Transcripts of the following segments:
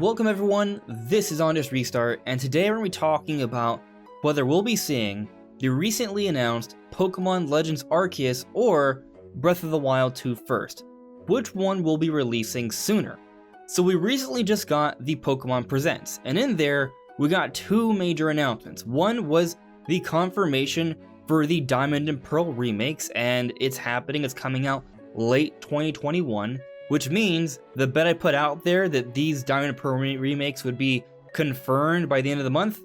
Welcome everyone, this is On This Restart, and today we're going to be talking about whether we'll be seeing the recently announced Pokémon Legends Arceus or Breath of the Wild 2 first. Which one will be releasing sooner? So we recently just got the Pokémon Presents, and in there, we got two major announcements. One was the confirmation for the Diamond and Pearl remakes, and it's happening, it's coming out late 2021. Which means the bet I put out there that these Diamond and Pearl remakes would be confirmed by the end of the month,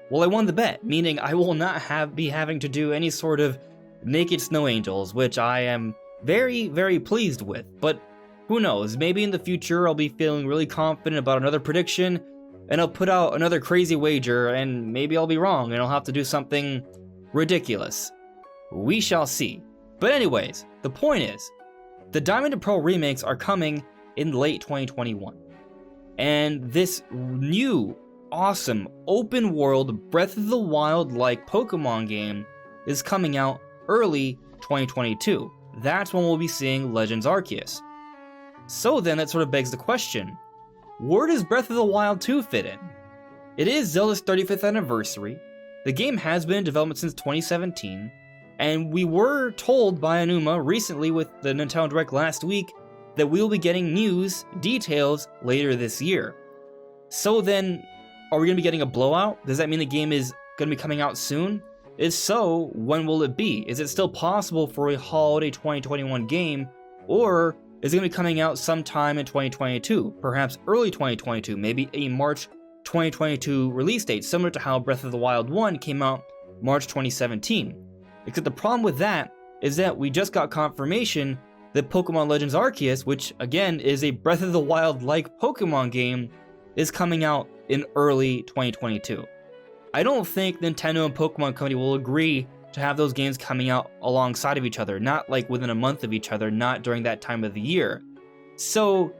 well, I won the bet, meaning I will not be having to do any sort of Naked Snow Angels, which I am very, very pleased with. But who knows, maybe in the future I'll be feeling really confident about another prediction, and I'll put out another crazy wager, and maybe I'll be wrong, and I'll have to do something ridiculous. We shall see. But anyways, the point is, the Diamond and Pearl remakes are coming in late 2021. And this new, awesome, open world, Breath of the Wild-like Pokemon game is coming out early 2022. That's when we'll be seeing Legends Arceus. So then that sort of begs the question, where does Breath of the Wild 2 fit in? It is Zelda's 35th anniversary. The game has been in development since 2017. And we were told by Aonuma recently with the Nintendo Direct last week that we will be getting news, details, later this year. So then, are we going to be getting a blowout? Does that mean the game is going to be coming out soon? If so, when will it be? Is it still possible for a holiday 2021 game? Or is it going to be coming out sometime in 2022? Perhaps early 2022, maybe a March 2022 release date, similar to how Breath of the Wild 1 came out March 2017. Except the problem with that is that we just got confirmation that Pokémon Legends Arceus, which again is a Breath of the Wild-like Pokémon game, is coming out in early 2022. I don't think Nintendo and Pokémon Company will agree to have those games coming out alongside of each other, not like within a month of each other, not during that time of the year. So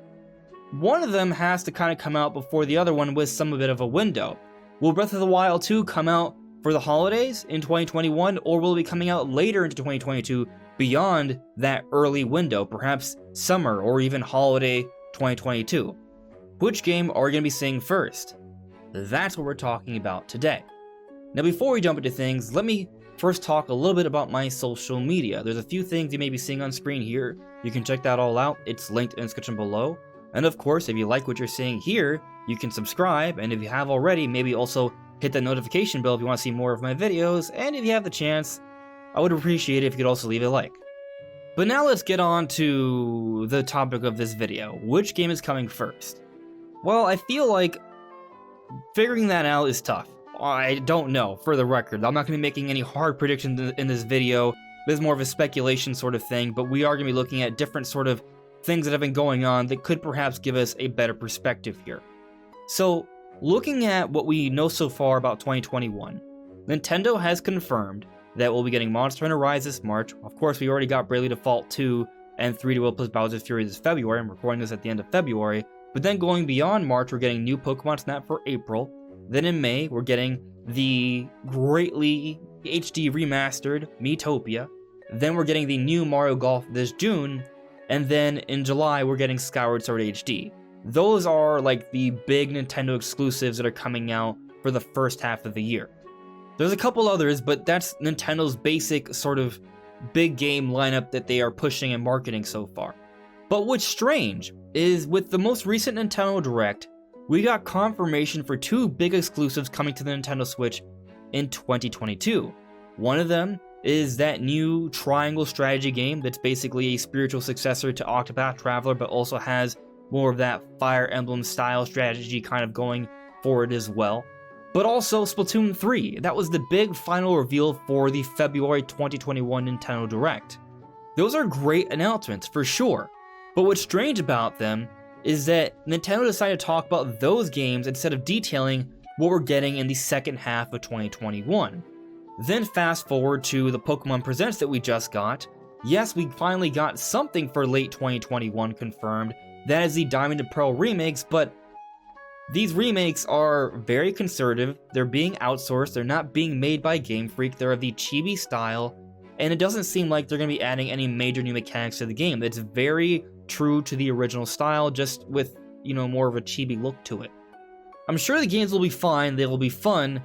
one of them has to kind of come out before the other one with some bit of a window. Will Breath of the Wild 2 come out for the holidays in 2021, or will it be coming out later into 2022 beyond that early window, perhaps summer or even holiday 2022? Which game are we going to be seeing first? That's what we're talking about today. Now before we jump into things, let me first talk a little bit about my social media. There's a few things you may be seeing on screen here. You can check that all out. It's linked in the description below. And of course, if you like what you're seeing here, you can subscribe, and if you have already, maybe also hit that notification bell if you want to see more of my videos, and if you have the chance, I would appreciate it if you could also leave a like. But now let's get on to the topic of this video. Which game is coming first? Well, I feel like figuring that out is tough. I don't know, for the record. I'm not going to be making any hard predictions in this video. This is more of a speculation sort of thing, but we are going to be looking at different sort of things that have been going on that could perhaps give us a better perspective here. So, looking at what we know so far about 2021, Nintendo has confirmed that we'll be getting Monster Hunter Rise this March. Of course, we already got Bravely Default 2 and 3D World plus Bowser's Fury this February. I'm recording this at the end of February. But then going beyond March, we're getting new Pokemon Snap for April. Then in May, we're getting the greatly HD remastered Miitopia. Then we're getting the new Mario Golf this June. And then in July, we're getting Skyward Sword HD. Those are like the big Nintendo exclusives that are coming out for the first half of the year. There's a couple others, but that's Nintendo's basic sort of big game lineup that they are pushing and marketing so far. But what's strange is with the most recent Nintendo Direct, we got confirmation for two big exclusives coming to the Nintendo Switch in 2022. One of them is that new triangle strategy game that's basically a spiritual successor to Octopath Traveler, but also has more of that Fire Emblem style strategy kind of going forward as well. But also Splatoon 3, that was the big final reveal for the February 2021 Nintendo Direct. Those are great announcements for sure, but what's strange about them is that Nintendo decided to talk about those games instead of detailing what we're getting in the second half of 2021. Then fast forward to the Pokémon Presents that we just got. Yes, we finally got something for late 2021 confirmed. That is the Diamond and Pearl remakes, but these remakes are very conservative, they're being outsourced, they're not being made by Game Freak, they're of the chibi style, and it doesn't seem like they're going to be adding any major new mechanics to the game. It's very true to the original style, just with, more of a chibi look to it. I'm sure the games will be fine, they will be fun,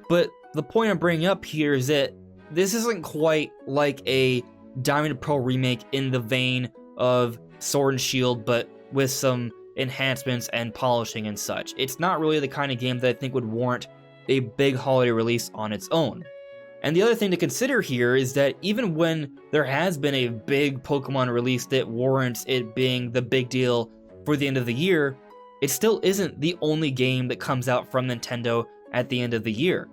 but the point I'm bringing up here is that this isn't quite like a Diamond and Pearl remake in the vein of Sword and Shield, but with some enhancements and polishing and such. It's not really the kind of game that I think would warrant a big holiday release on its own. And the other thing to consider here is that even when there has been a big Pokemon release that warrants it being the big deal for the end of the year, it still isn't the only game that comes out from Nintendo at the end of the year.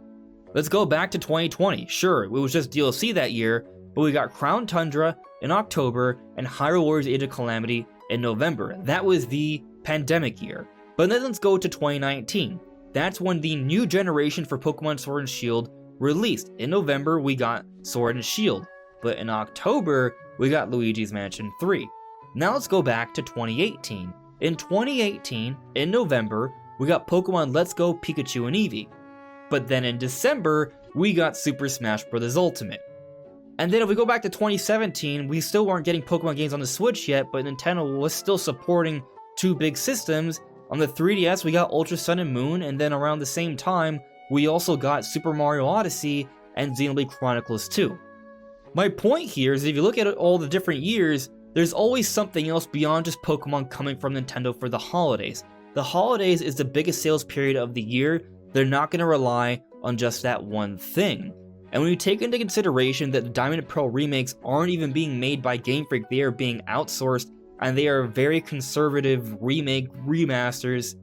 Let's go back to 2020. Sure, it was just DLC that year, but we got Crown Tundra in October and Hyrule Warriors Age of Calamity in November. That was the pandemic year. But then let's go to 2019. That's when the new generation for Pokemon Sword and Shield released. In November, we got Sword and Shield, but in October, we got Luigi's Mansion 3. Now let's go back to 2018. In 2018, in November, we got Pokemon Let's Go Pikachu and Eevee. But then in December, we got Super Smash Bros. Ultimate. And then if we go back to 2017, we still weren't getting Pokemon games on the Switch yet, but Nintendo was still supporting two big systems. On the 3DS, we got Ultra Sun and Moon, and then around the same time, we also got Super Mario Odyssey and Xenoblade Chronicles 2. My point here is if you look at all the different years, there's always something else beyond just Pokemon coming from Nintendo for the holidays. The holidays is the biggest sales period of the year. They're not going to rely on just that one thing. And when you take into consideration that the Diamond and Pearl remakes aren't even being made by Game Freak, they are being outsourced, and they are very conservative remake remasters,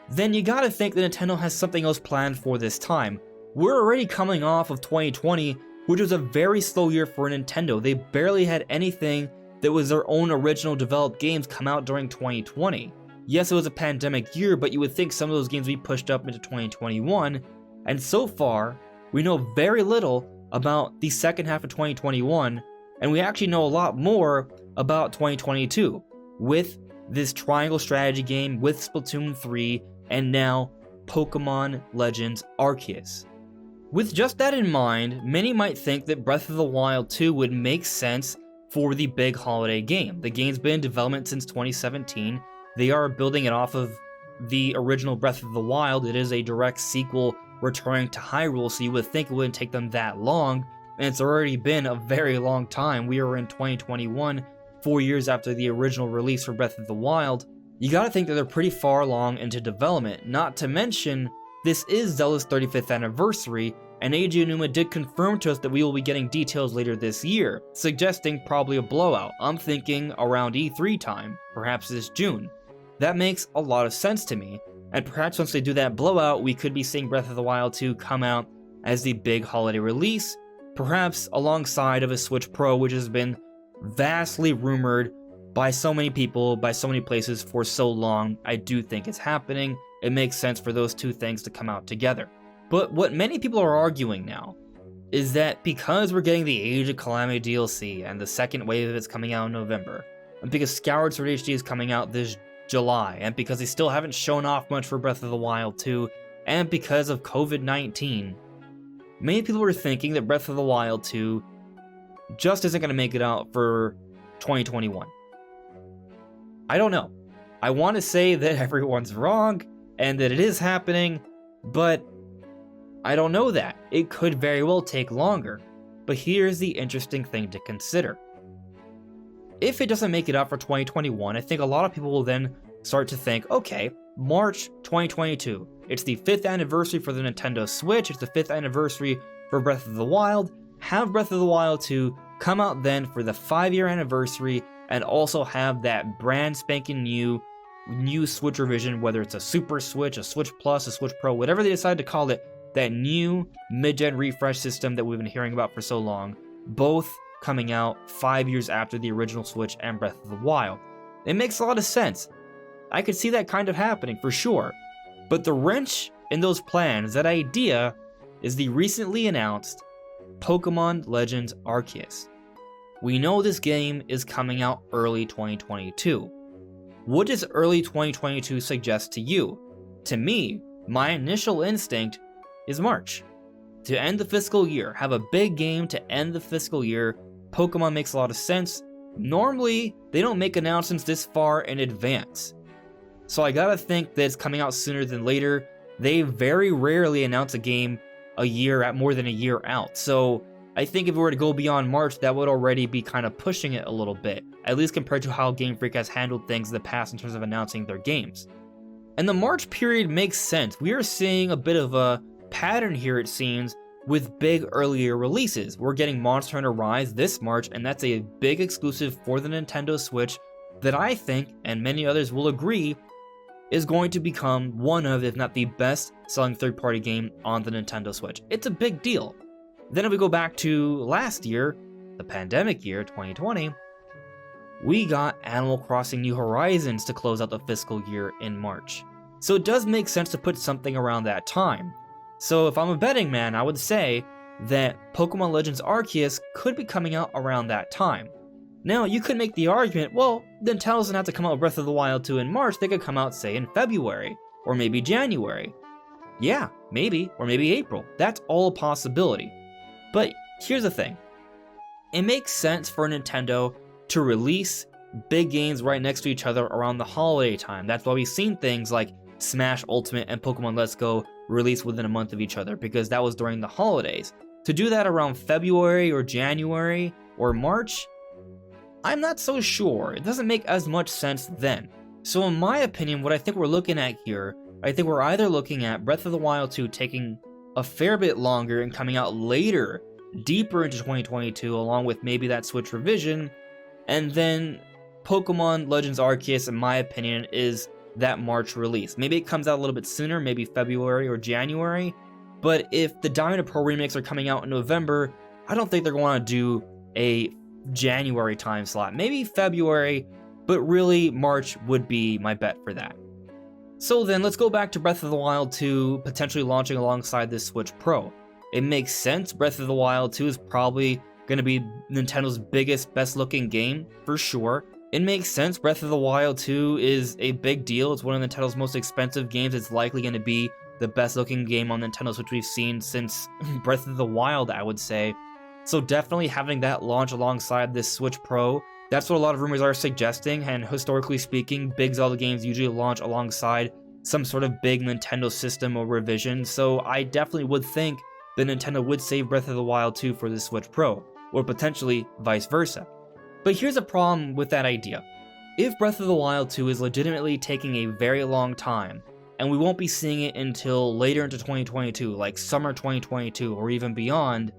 then you gotta think that Nintendo has something else planned for this time. We're already coming off of 2020, which was a very slow year for Nintendo. They barely had anything that was their own original developed games come out during 2020. Yes, it was a pandemic year, but you would think some of those games would be pushed up into 2021, and so far, we know very little about the second half of 2021, and we actually know a lot more about 2022, with this triangle strategy game, with Splatoon 3, and now Pokémon Legends Arceus. With just that in mind, many might think that Breath of the Wild 2 would make sense for the big holiday game. The game's been in development since 2017. They are building it off of the original Breath of the Wild. It is a direct sequel returning to Hyrule, so you would think it wouldn't take them that long, and it's already been a very long time. We are in 2021, 4 years after the original release for Breath of the Wild. You gotta think that they're pretty far along into development, not to mention, this is Zelda's 35th anniversary, and Eiji Aonuma did confirm to us that we will be getting details later this year, suggesting probably a blowout. I'm thinking around E3 time, perhaps this June. That makes a lot of sense to me, and perhaps once they do that blowout, we could be seeing Breath of the Wild 2 come out as the big holiday release, perhaps alongside of a Switch Pro, which has been vastly rumored by so many people, by so many places for so long. I do think it's happening. It makes sense for those two things to come out together. But what many people are arguing now is that because we're getting the Age of Calamity DLC and the second wave of it's coming out in November, and because Skyward Sword HD is coming out this July, and because they still haven't shown off much for Breath of the Wild 2, and because of COVID-19, many people are thinking that Breath of the Wild 2 just isn't going to make it out for 2021. I don't know. I want to say that everyone's wrong and that it is happening, but I don't know that. It could very well take longer. But here's the interesting thing to consider. If it doesn't make it out for 2021, I think a lot of people will then start to think, okay, March 2022, it's the 5th anniversary for the Nintendo Switch, it's the 5th anniversary for Breath of the Wild, have Breath of the Wild 2 come out then for the 5-year anniversary, and also have that brand spanking new Switch revision, whether it's a Super Switch, a Switch Plus, a Switch Pro, whatever they decide to call it, that new mid-gen refresh system that we've been hearing about for so long, both coming out 5 years after the original Switch and Breath of the Wild. It makes a lot of sense. I could see that kind of happening for sure. But the wrench in those plans, that idea, is the recently announced Pokémon Legends Arceus. We know this game is coming out early 2022. What does early 2022 suggest to you? To me, my initial instinct is March. To end the fiscal year, have a big game to end the fiscal year. Pokemon makes a lot of sense. Normally, they don't make announcements this far in advance. So I gotta think that it's coming out sooner than later. They very rarely announce a game more than a year out. So I think if we were to go beyond March, that would already be kind of pushing it a little bit, at least compared to how Game Freak has handled things in the past in terms of announcing their games. And the March period makes sense. We are seeing a bit of a pattern here, it seems, with big earlier releases. We're getting Monster Hunter Rise this March, and that's a big exclusive for the Nintendo Switch that I think, and many others will agree, is going to become one of, if not the best selling third-party game on the Nintendo Switch. It's a big deal. Then if we go back to last year, the pandemic year, 2020, we got Animal Crossing New Horizons to close out the fiscal year in March. So it does make sense to put something around that time. So if I'm a betting man, I would say that Pokémon Legends Arceus could be coming out around that time. Now, you could make the argument, well, Nintendo doesn't have to come out with Breath of the Wild 2 in March, they could come out, say, in February, or maybe January. Yeah, maybe, or maybe April. That's all a possibility. But here's the thing. It makes sense for Nintendo to release big games right next to each other around the holiday time. That's why we've seen things like Smash Ultimate and Pokemon Let's Go released within a month of each other, because that was during the holidays. To do that around February or January or March, I'm not so sure. It doesn't make as much sense then. So in my opinion, what I think we're looking at here, I think we're either looking at Breath of the Wild 2 taking a fair bit longer and coming out later, deeper into 2022, along with maybe that Switch revision, and then Pokemon Legends Arceus, in my opinion, is that March release. Maybe it comes out a little bit sooner, maybe February or January, but if the Diamond and Pearl remakes are coming out in November, I don't think they're going to do a January time slot. Maybe February, but really March would be my bet for that. So then let's go back to Breath of the Wild 2 potentially launching alongside this Switch Pro. It makes sense. Breath of the Wild 2 is probably going to be Nintendo's biggest, best looking game, for sure. It makes sense. Breath of the Wild 2 is a big deal. It's one of Nintendo's most expensive games. It's likely going to be the best looking game on Nintendo Switch we've seen since Breath of the Wild, I would say. So definitely having that launch alongside this Switch Pro, that's what a lot of rumors are suggesting, and historically speaking, big Zelda games usually launch alongside some sort of big Nintendo system or revision, so I definitely would think that Nintendo would save Breath of the Wild 2 for the Switch Pro, or potentially vice versa. But here's a problem with that idea. If Breath of the Wild 2 is legitimately taking a very long time, and we won't be seeing it until later into 2022, like summer 2022 or even beyond,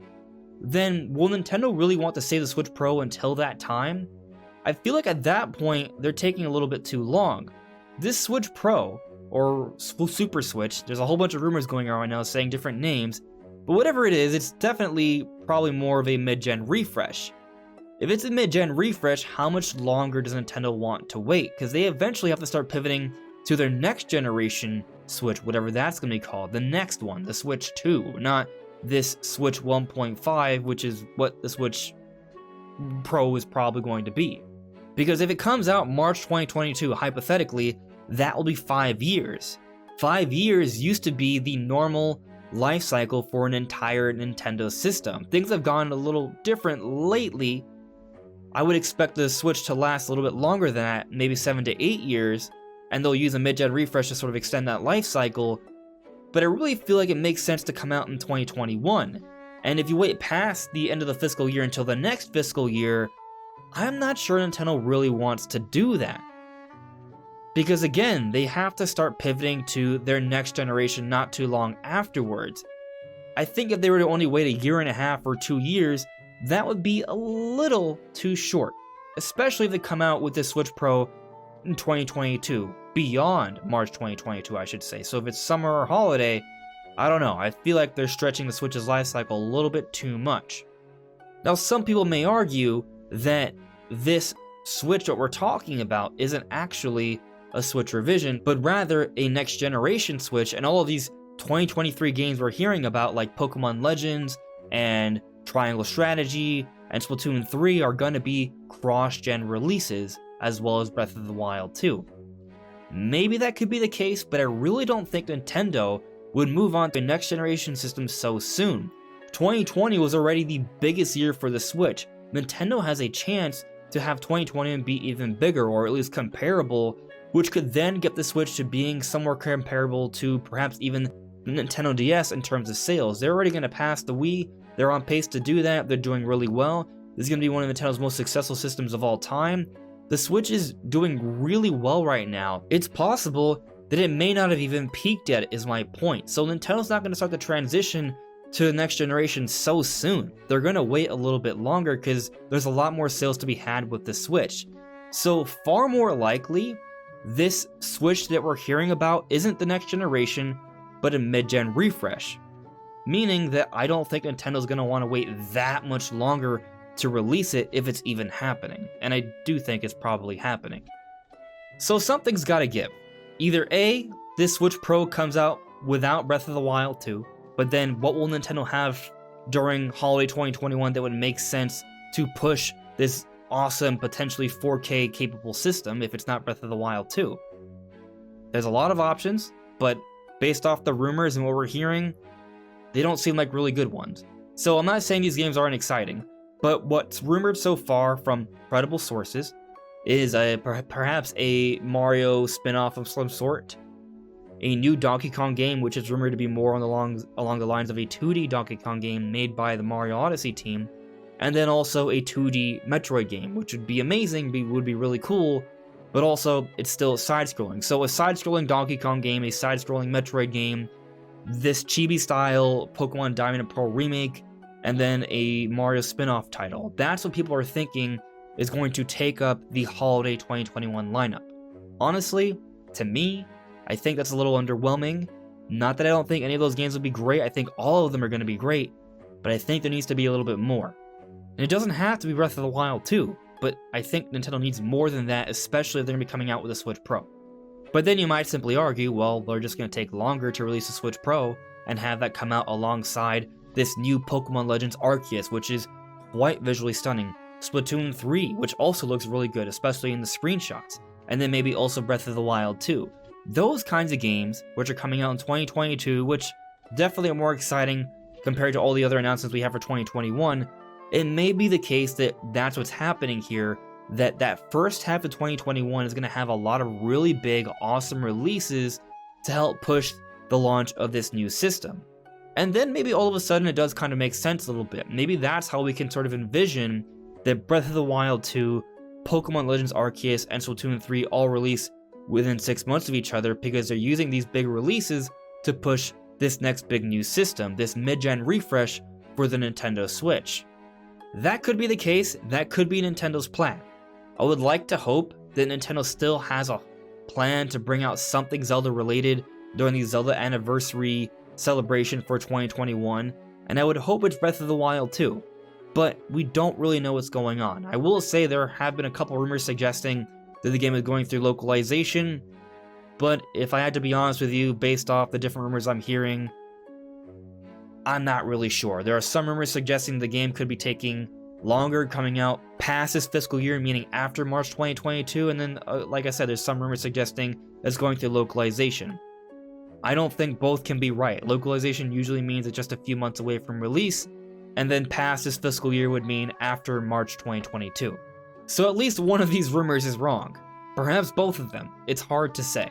then will Nintendo really want to save the Switch Pro until that time? I feel like at that point, they're taking a little bit too long. This Switch Pro, or Super Switch, there's a whole bunch of rumors going on right now saying different names, but whatever it is, it's definitely probably more of a mid-gen refresh. If it's a mid-gen refresh, how much longer does Nintendo want to wait? Because they eventually have to start pivoting to their next generation Switch, whatever that's going to be called, the next one, the Switch 2, not this Switch 1.5, which is what the Switch Pro is probably going to be. Because if it comes out March 2022, hypothetically, that will be 5 years. 5 years used to be the normal life cycle for an entire Nintendo system. Things have gone a little different lately. I would expect the Switch to last a little bit longer than that, maybe 7 to 8 years, and they'll use a mid-gen refresh to sort of extend that life cycle. But I really feel like it makes sense to come out in 2021. And if you wait past the end of the fiscal year until the next fiscal year, I'm not sure Nintendo really wants to do that. Because again, they have to start pivoting to their next generation not too long afterwards. I think if they were to only wait a year and a half or 2 years, that would be a little too short. Especially if they come out with the Switch Pro in 2022, beyond March 2022, I should say. So if it's summer or holiday, I don't know. I feel like they're stretching the Switch's life cycle a little bit too much. Now, some people may argue that this Switch that we're talking about isn't actually a Switch revision, but rather a next generation Switch, and all of these 2023 games we're hearing about, like Pokemon Legends and Triangle Strategy and Splatoon 3, are going to be cross-gen releases, as well as Breath of the Wild 2. Maybe that could be the case, but I really don't think Nintendo would move on to a next generation system so soon. 2020 was already the biggest year for the Switch. Nintendo has a chance to have 2021 be even bigger, or at least comparable, which could then get the Switch to being somewhere comparable to perhaps even the Nintendo DS in terms of sales. They're already going to pass the Wii. They're on pace to do that. They're doing really well. This is going to be one of Nintendo's most successful systems of all time. The Switch is doing really well right now. It's possible that it may not have even peaked yet, is my point. So Nintendo's not going to start the transition to the next generation so soon. They're going to wait a little bit longer because there's a lot more sales to be had with the Switch. So far more likely, this Switch that we're hearing about isn't the next generation, but a mid-gen refresh. Meaning that I don't think Nintendo's going to want to wait that much longer to release it if it's even happening. And I do think it's probably happening. So something's got to give. Either A, this Switch Pro comes out without Breath of the Wild 2, but then what will Nintendo have during holiday 2021 that would make sense to push this awesome, potentially 4K capable system if it's not Breath of the Wild 2? There's a lot of options, but based off the rumors and what we're hearing, they don't seem like really good ones. So I'm not saying these games aren't exciting, but what's rumored so far from credible sources is perhaps a Mario spin-off of some sort, a new Donkey Kong game, which is rumored to be more along the lines of a 2D Donkey Kong game made by the Mario Odyssey team, and then also a 2D Metroid game, which would be amazing, would be really cool, but also it's still side-scrolling. So a side-scrolling Donkey Kong game, a side-scrolling Metroid game, this chibi-style Pokemon Diamond and Pearl remake, and then a Mario spin-off title. That's what people are thinking is going to take up the holiday 2021 lineup. Honestly, to me, I think that's a little underwhelming. Not that I don't think any of those games would be great, I think all of them are going to be great, but I think there needs to be a little bit more. And it doesn't have to be Breath of the Wild 2, but I think Nintendo needs more than that, especially if they're going to be coming out with a Switch Pro. But then you might simply argue, well, they're just going to take longer to release a Switch Pro and have that come out alongside this new Pokémon Legends Arceus, which is quite visually stunning. Splatoon 3, which also looks really good, especially in the screenshots. And then maybe also Breath of the Wild 2. Those kinds of games, which are coming out in 2022, which definitely are more exciting compared to all the other announcements we have for 2021, it may be the case that that's what's happening here, that first half of 2021 is going to have a lot of really big, awesome releases to help push the launch of this new system. And then maybe all of a sudden it does kind of make sense a little bit. Maybe that's how we can sort of envision that Breath of the Wild 2, Pokémon Legends Arceus, and Splatoon 3 all release within 6 months of each other because they're using these big releases to push this next big new system, this mid-gen refresh for the Nintendo Switch. That could be the case, that could be Nintendo's plan. I would like to hope that Nintendo still has a plan to bring out something Zelda related during the Zelda anniversary celebration for 2021, and I would hope it's Breath of the Wild 2. But we don't really know what's going on. I will say there have been a couple rumors suggesting that the game is going through localization, but if I had to be honest with you, based off the different rumors I'm hearing, I'm not really sure. There are some rumors suggesting the game could be taking longer, coming out past this fiscal year, meaning after March 2022, and then, like I said, there's some rumors suggesting it's going through localization. I don't think both can be right. Localization usually means it's just a few months away from release, and then past this fiscal year would mean after March 2022. So at least one of these rumors is wrong. Perhaps both of them. It's hard to say.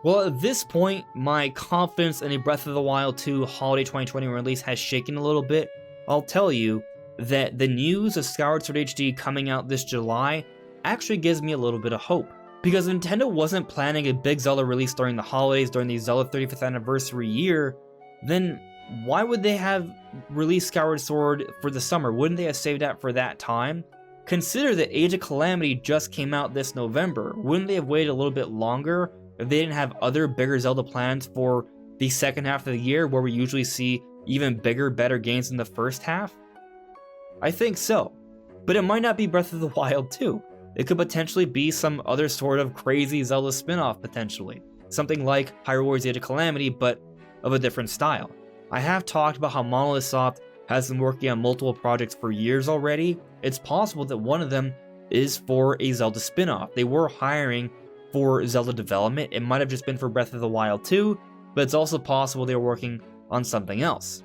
Well, at this point, my confidence in a Breath of the Wild 2 holiday 2020 release has shaken a little bit. I'll tell you that the news of Skyward Sword HD coming out this July actually gives me a little bit of hope. Because Nintendo wasn't planning a big Zelda release during the holidays, during the Zelda 35th anniversary year, then why would they have released Skyward Sword for the summer? Wouldn't they have saved that for that time? Consider that Age of Calamity just came out this November. Wouldn't they have waited a little bit longer if they didn't have other bigger Zelda plans for the second half of the year, where we usually see even bigger, better games in the first half? I think so. But it might not be Breath of the Wild 2. It could potentially be some other sort of crazy Zelda spin-off, potentially. Something like Hyrule Warriors Age of Calamity, but of a different style. I have talked about how Monolith Soft has been working on multiple projects for years already. It's possible that one of them is for a Zelda spin-off. They were hiring for Zelda development. It might have just been for Breath of the Wild 2, but it's also possible they were working on something else.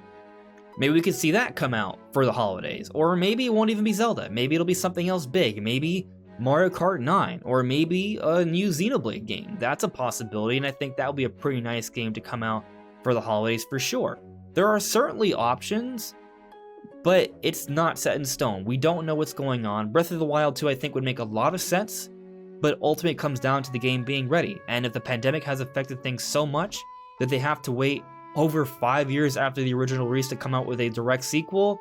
Maybe we could see that come out for the holidays. Or maybe it won't even be Zelda. Maybe it'll be something else big. Maybe Mario Kart 9, or maybe a new Xenoblade game. That's a possibility, and I think that would be a pretty nice game to come out for the holidays for sure. There are certainly options, but it's not set in stone. We don't know what's going on. Breath of the Wild 2 I think would make a lot of sense, but ultimately it comes down to the game being ready. And if the pandemic has affected things so much that they have to wait over 5 years after the original release to come out with a direct sequel,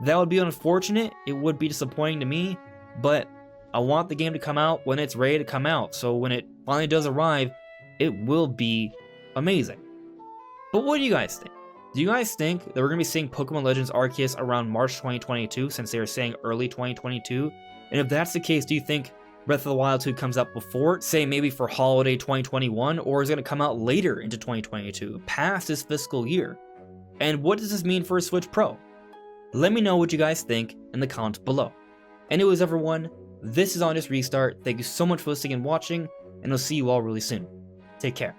that would be unfortunate. It would be disappointing to me, but I want the game to come out when it's ready to come out, so when it finally does arrive, it will be amazing. But what do you guys think? Do you guys think that we're going to be seeing Pokemon Legends Arceus around March 2022, since they are saying early 2022? And if that's the case, do you think Breath of the Wild 2 comes out before, say maybe for holiday 2021, or is it going to come out later into 2022, past this fiscal year? And what does this mean for a Switch Pro? Let me know what you guys think in the comments below. Anyways, everyone, this is On This Restart. Thank you so much for listening and watching, and I'll see you all really soon. Take care.